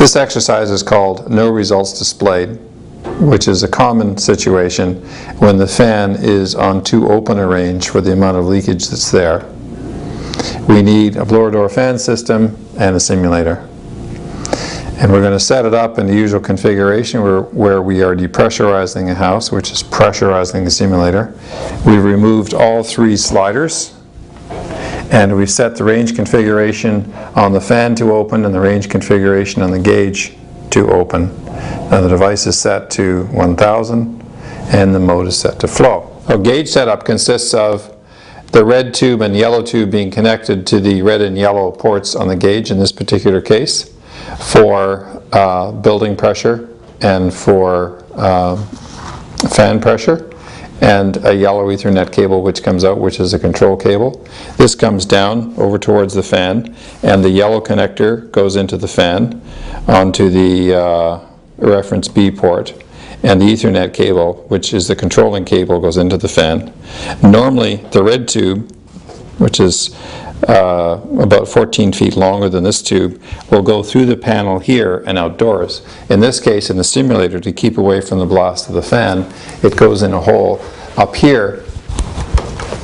This exercise is called no results displayed, which is a common situation when the fan is on too open a range for the amount of leakage that's there. We need a blower door fan system and a simulator. And we're going to set it up in the usual configuration where we are depressurizing a house, which is pressurizing the simulator. We've removed all three sliders, and we've set the range configuration on the fan to open and the range configuration on the gauge to open. Now the device is set to 1000 and the mode is set to flow. Our gauge setup consists of the red tube and yellow tube being connected to the red and yellow ports on the gauge in this particular case for building pressure and for fan pressure, and a yellow Ethernet cable which comes out, which is a control cable. This comes down over towards the fan, and the yellow connector goes into the fan onto the reference B port, and the Ethernet cable, which is the controlling cable, goes into the fan. Normally the red tube, which is about 14 feet longer than this tube, will go through the panel here and outdoors. In this case, in the simulator, to keep away from the blast of the fan, it goes in a hole up here.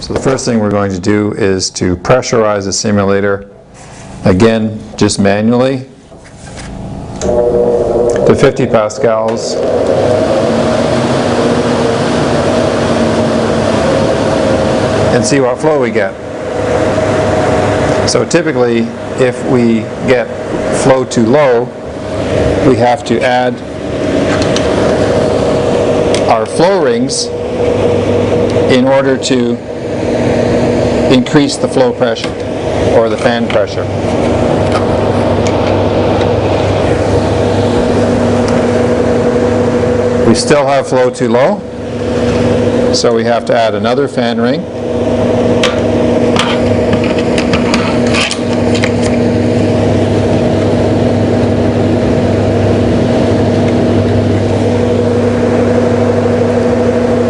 So the first thing we're going to do is to pressurize the simulator, again just manually, to 50 pascals. And see what flow we get. So typically, if we get flow too low, we have to add our flow rings in order to increase the flow pressure or the fan pressure. We still have flow too low, so we have to add another fan ring.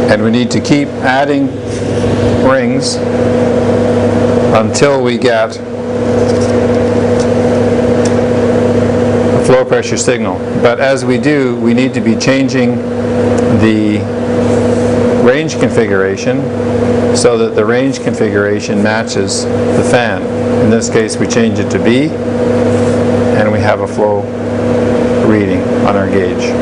And we need to keep adding rings until we get a flow pressure signal. But as we do, we need to be changing the range configuration so that the range configuration matches the fan. In this case, we change it to B, and we have a flow reading on our gauge.